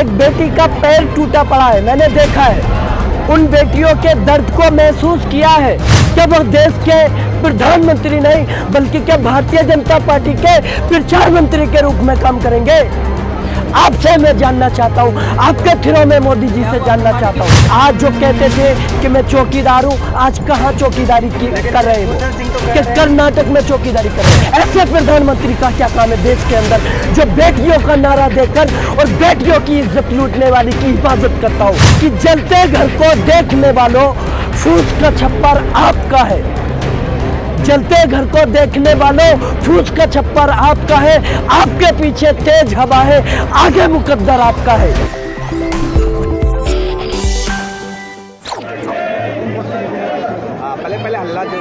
एक बेटी का पैर टूटा पड़ा है, मैंने देखा है। उन बेटियों के दर्द को महसूस किया है। क्या वो देश के प्रधानमंत्री नहीं बल्कि क्या भारतीय जनता पार्टी के प्रचार मंत्री के रूप में काम करेंगे? आपसे मैं जानना चाहता हूँ, आपके थ्रो में मोदी जी से जानना चाहता हूँ। आज जो कहते थे कि मैं चौकीदार हूँ, आज कहाँ चौकीदारी कर रहे हैं? कि कर्नाटक में चौकीदारी कर रहे हैं। ऐसे प्रधानमंत्री का क्या काम है देश के अंदर जो बेटियों का नारा देकर और बेटियों की इज्जत लूटने वाली की हिफाजत करता हो? कि जलते घर को देखने वालों, फूस का छप्पर आपका है। जलते घर को देखने वालों, फूस का छप्पर आपका है। आपके पीछे तेज हवा है, आगे मुकद्दर आपका है। पहले हल्ला जो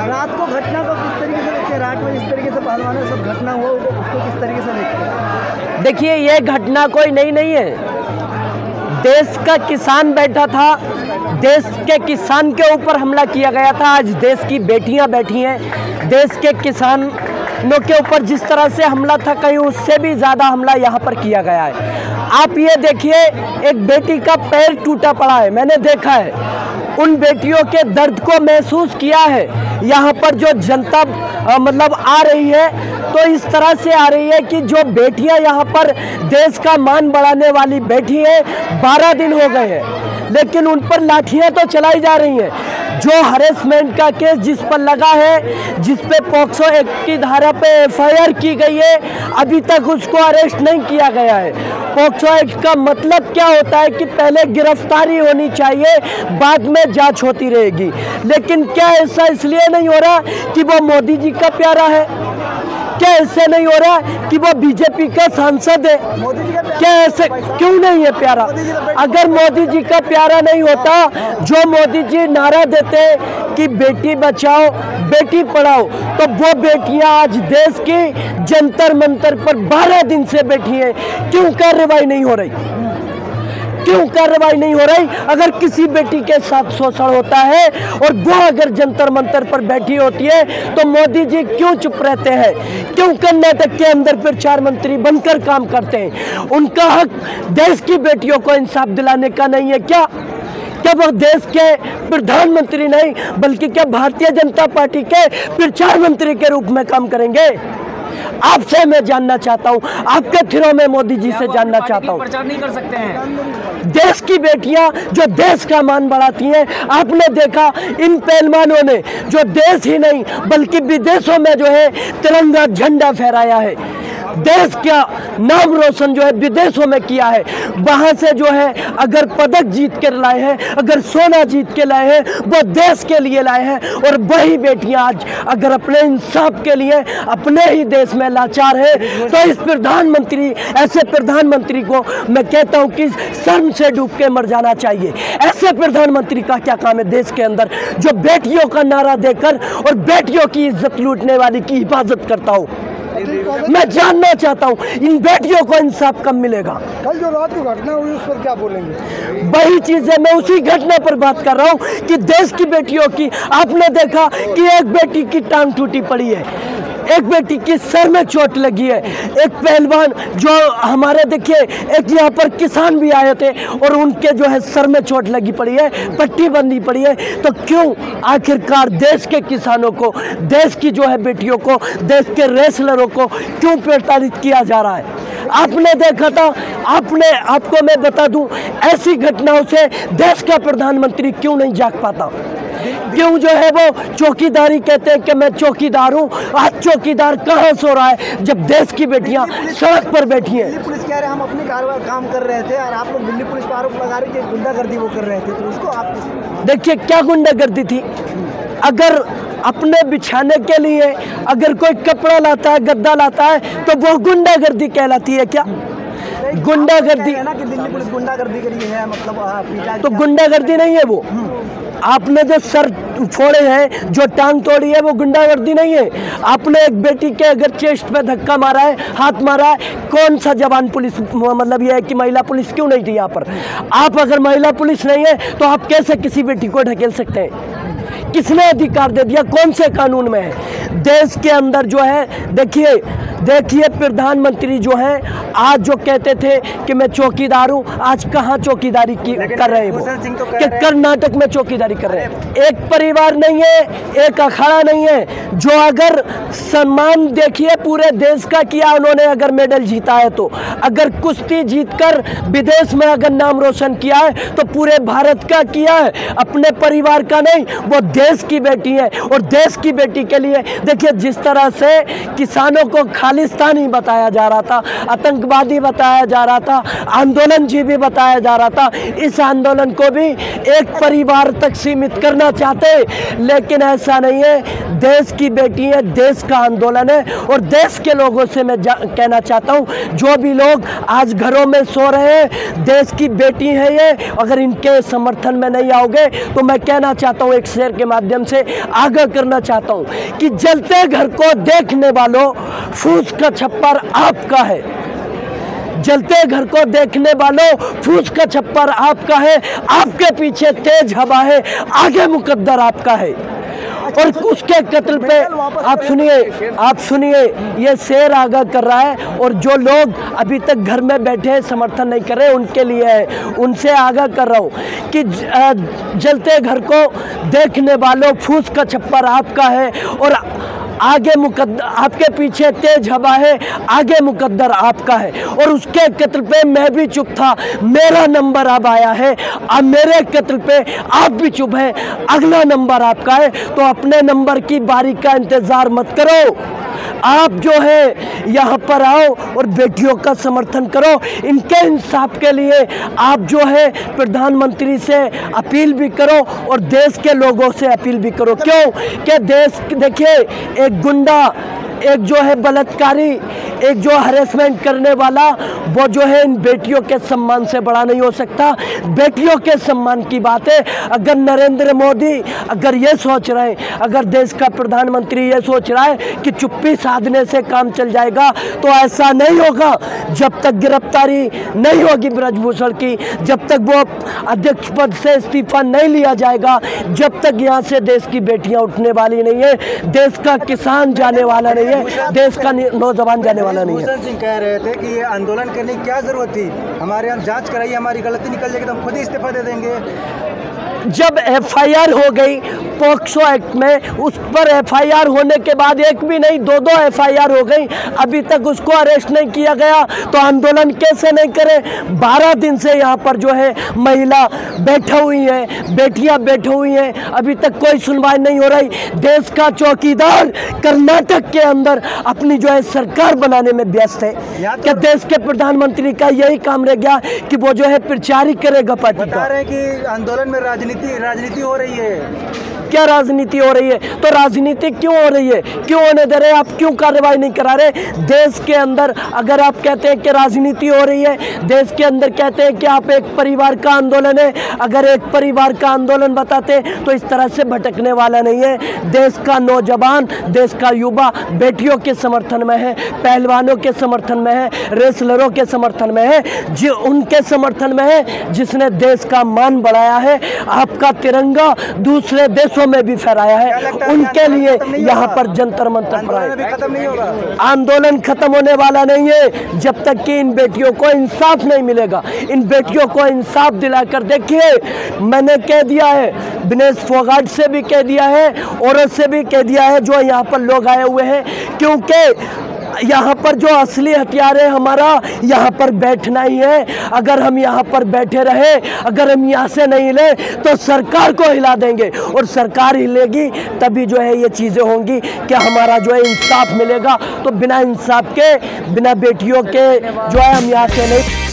रात को घटना को किस तरीके से देखते हैं? रात में इस तरीके से पहलवानों सब घटना हुआ उसको किस तरीके से देखते हैं? देखिए, ये घटना कोई नई नहीं है। देश का किसान बैठा था, देश के किसान के ऊपर हमला किया गया था। आज देश की बेटियां बैठी हैं। देश के किसानों के ऊपर जिस तरह से हमला था, कहीं उससे भी ज़्यादा हमला यहाँ पर किया गया है। आप ये देखिए, एक बेटी का पैर टूटा पड़ा है, मैंने देखा है। उन बेटियों के दर्द को महसूस किया है। यहाँ पर जो जनता मतलब आ रही है, तो इस तरह से आ रही है कि जो बेटियां यहाँ पर देश का मान बढ़ाने वाली बैठी है, 12 दिन हो गए हैं, लेकिन उन पर लाठियां तो चलाई जा रही हैं। जो हरेसमेंट का केस जिस पर लगा है, जिस पे पॉक्सो एक्ट की धारा पे एफआईआर की गई है, अभी तक उसको अरेस्ट नहीं किया गया है। पॉक्सो एक्ट का मतलब क्या होता है कि पहले गिरफ्तारी होनी चाहिए, बाद में जांच होती रहेगी। लेकिन क्या ऐसा इसलिए नहीं हो रहा कि वो मोदी जी का प्यारा है? क्या ऐसे नहीं हो रहा कि वो बीजेपी का सांसद है? क्या ऐसे क्यों नहीं है प्यारा? अगर मोदी जी का प्यारा नहीं होता, जो मोदी जी नारा देते कि बेटी बचाओ बेटी पढ़ाओ, तो वो बेटियां आज देश की जंतर मंतर पर 12 दिन से बैठी हैं। क्यों कार्रवाई नहीं हो रही? क्यों कार्रवाई नहीं हो रही? अगर किसी बेटी के साथ शोषण होता है और वो अगर जंतर मंतर पर बैठी होती है, तो मोदी जी क्यों चुप रहते हैं? क्यों कर्नाटक के अंदर प्रचार मंत्री बनकर काम करते हैं? उनका हक देश की बेटियों को इंसाफ दिलाने का नहीं है क्या? क्या वो देश के प्रधानमंत्री नहीं बल्कि क्या भारतीय जनता पार्टी के प्रचार मंत्री के रूप में काम करेंगे? आपसे मैं जानना चाहता हूं, आपके थ्रो में मोदी जी से जानना चाहता हूं। प्रचार नहीं कर सकते हैं। देश की बेटियां जो देश का मान बढ़ाती हैं, आपने देखा इन पहलवानों ने जो देश ही नहीं बल्कि विदेशों में जो है तिरंगा झंडा फहराया है। देश का नाम रोशन जो है विदेशों में किया है। वहाँ से जो है अगर पदक जीत के लाए हैं, अगर सोना जीत के लाए हैं, वो देश के लिए लाए हैं। और वही बेटियां आज अगर अपने इंसाफ के लिए अपने ही देश में लाचार है, तो इस प्रधानमंत्री, ऐसे प्रधानमंत्री को मैं कहता हूं कि शर्म से डूब के मर जाना चाहिए। ऐसे प्रधानमंत्री का क्या काम है देश के अंदर जो बेटियों का नारा देकर और बेटियों की इज्जत लूटने वाली की हिफाजत करता हो? मैं जानना चाहता हूं, इन बेटियों को इंसाफ कब मिलेगा? कल जो रात को घटना हुई उस पर क्या बोलेंगे? वही चीज है, मैं उसी घटना पर बात कर रहा हूं कि देश की बेटियों की, आपने देखा कि एक बेटी की टांग टूटी पड़ी है, एक बेटी की सर में चोट लगी है, एक पहलवान जो हमारे देखिए, एक यहाँ पर किसान भी आए थे और उनके जो है सर में चोट लगी पड़ी है, पट्टी बंधी पड़ी है। तो क्यों आखिरकार देश के किसानों को, देश की जो है बेटियों को, देश के रेसलरों को क्यों प्रताड़ित किया जा रहा है? आपने देखा था, आपको मैं बता दूं, ऐसी घटनाओं से देश का प्रधानमंत्री क्यों नहीं जाग पाता? क्यों जो है वो चौकीदारी कहते हैं कि मैं चौकीदार हूँ? आज चौकीदार कहाँ सो रहा है जब देश की बेटियां सड़क पर बैठी हैं? दिल्ली पुलिस कह रहे हम अपने काम कर रहे थे और आप लोग दिल्ली पुलिस पर आरोप लगा रहे कि गुंडागर्दी वो कर रहे थे, तो उसको आप देखिए क्या गुंडागर्दी थी। अगर अपने बिछाने के लिए अगर कोई कपड़ा लाता है, गद्दा लाता है, तो वो गुंडागर्दी कहलाती है क्या? गुंडागर्दी है ना कि दिल्ली पुलिस गुंडागर्दी करी है, मतलब तो गुंडागर्दी नहीं है वो। आपने जो सर फोड़े हैं, जो टांग तोड़ी है, वो गुंडागर्दी नहीं है। आपने एक बेटी के अगर चेस्ट पे धक्का मारा है, हाथ मारा है, कौन सा जवान पुलिस, मतलब ये है कि महिला पुलिस क्यों नहीं थी यहाँ पर? आप अगर महिला पुलिस नहीं है तो आप कैसे किसी बेटी को ढकेल सकते हैं? किसने अधिकार दे दिया? कौन से कानून में है? देश के अंदर जो है देखिए देखिए प्रधानमंत्री जो हैं आज जो कहते थे कि मैं चौकीदार हूं, आज कहां चौकीदारी कर रहे हैं वो, कि कर्नाटक में चौकीदारी कर रहे हैं। एक परिवार नहीं है, एक अखाड़ा नहीं है जो अगर सम्मान देखिए पूरे देश का किया उन्होंने, अगर मेडल जीता है तो, अगर कुश्ती जीतकर विदेश में अगर नाम रोशन किया है तो पूरे भारत का किया है, अपने परिवार का नहीं। वो देश की बेटी है और देश की बेटी के लिए देखिए जिस तरह से किसानों को खालिस्तानी बताया जा रहा था, आतंकवादी बताया जा रहा था, आंदोलन जीवी बताया जा रहा था, इस आंदोलन को भी एक परिवार तक सीमित करना चाहते, लेकिन ऐसा नहीं है। देश की बेटी है, देश का आंदोलन है और देश के लोगों से मैं कहना चाहता हूं, जो भी लोग आज घरों में सो रहे हैं, देश की बेटी है ये, अगर इनके समर्थन में नहीं आओगे तो मैं कहना चाहता हूं, एक शेर के माध्यम से आगाह करना चाहता हूं कि जलते घर को देखने वालों फूस का छप्पर आपका है। जलते घर को देखने वालों फूस का छप्पर आपका है, आपके पीछे तेज हवा है, आगे मुकद्दर आपका है। और उसके कत्ल पे आप सुनिए ये शेर आगाह कर रहा है, और जो लोग अभी तक घर में बैठे समर्थन नहीं कर रहे उनके लिए है, उनसे आगाह कर रहा हूँ कि जलते घर को देखने वालों फूस का छप्पर आपका है और आगे मुकद्दर आपके पीछे तेज हवा है, आगे मुकद्दर आपका है। और उसके कत्ल पे मैं भी चुप था, मेरा नंबर अब आया है, अब मेरे कत्ल पे आप भी चुप हैं, अगला नंबर आपका है। तो अपने नंबर की बारी का इंतजार मत करो, आप जो है यहाँ पर आओ और बेटियों का समर्थन करो। इनके इंसाफ के लिए आप जो है प्रधानमंत्री से अपील भी करो और देश के लोगों से अपील भी करो। क्यों कि देश देखिए एक गुंडा, एक जो है बलात्कारी, एक जो हरेसमेंट करने वाला, वो जो है इन बेटियों के सम्मान से बड़ा नहीं हो सकता। बेटियों के सम्मान की बात है। अगर नरेंद्र मोदी अगर ये सोच रहे हैं, अगर देश का प्रधानमंत्री ये सोच रहा है कि चुप्पी साधने से काम चल जाएगा, तो ऐसा नहीं होगा। जब तक गिरफ्तारी नहीं होगी ब्रजभूषण की, जब तक वो अध्यक्ष पद से इस्तीफा नहीं लिया जाएगा, जब तक यहाँ से देश की बेटियाँ उठने वाली नहीं है, देश का किसान जाने वाला नहीं है, देश का नौजवान जाने वाला नहीं है। भूषण सिंह कह रहे थे कि ये आंदोलन करने की क्या जरूरत थी, हमारे यहाँ जांच कराइए, हमारी गलती निकल जाएगी तो हम खुद ही इस्तीफा दे देंगे। जब एफआईआर हो गई पॉक्सो एक्ट में, उस पर एफआईआर होने के बाद एक भी नहीं दो एफआईआर हो गई, अभी तक उसको अरेस्ट नहीं किया गया, तो आंदोलन कैसे नहीं करें। 12 दिन से यहाँ पर जो है महिला बैठा हुई है, बेटियां बैठी हुई हैं, अभी तक कोई सुनवाई नहीं हो रही। देश का चौकीदार कर्नाटक के अंदर अपनी जो है सरकार बनाने में व्यस्त है। क्या देश के प्रधानमंत्री का यही काम रह गया कि वो जो है प्रचार ही करेगा पार्टी का। बता रहे हैं कि आंदोलन में राजनीति हो रही है। क्या राजनीति हो रही है? तो राजनीति क्यों हो रही है? क्यों होने दे रहे? आप क्यों कार्रवाई नहीं करा रहे? देश के अंदर अगर आप कहते हैं कि राजनीति हो रही है, देश के अंदर कहते हैं कि आप एक परिवार का आंदोलन है, अगर एक परिवार का आंदोलन बताते तो इस तरह से भटकने वाला नहीं है। देश का नौजवान, देश का युवा बेटियों के समर्थन में है, पहलवानों के समर्थन में है, रेसलरों के समर्थन में है, जो उनके समर्थन में है जिसने देश का मान बढ़ाया है, आपका तिरंगा दूसरे देशों में भी फहराया है, उनके लिए यहाँ पर जंतर मंतर पर आंदोलन खत्म होने वाला नहीं है जब तक कि इन बेटियों को इंसाफ नहीं मिलेगा। इन बेटियों को इंसाफ दिलाकर देखिए, मैंने कह दिया है, विनेश फोगाट से भी कह दिया है, औरत से भी कह दिया है जो यहाँ पर लोग आए हुए हैं, क्योंकि यहाँ पर जो असली हथियार है हमारा यहाँ पर बैठना ही है। अगर हम यहाँ पर बैठे रहे, अगर हम यहाँ से नहीं हिले तो सरकार को हिला देंगे, और सरकार हिलेगी तभी जो है ये चीज़ें होंगी कि हमारा जो है इंसाफ मिलेगा। तो बिना इंसाफ के, बिना बेटियों के जो है हम यहाँ से नहीं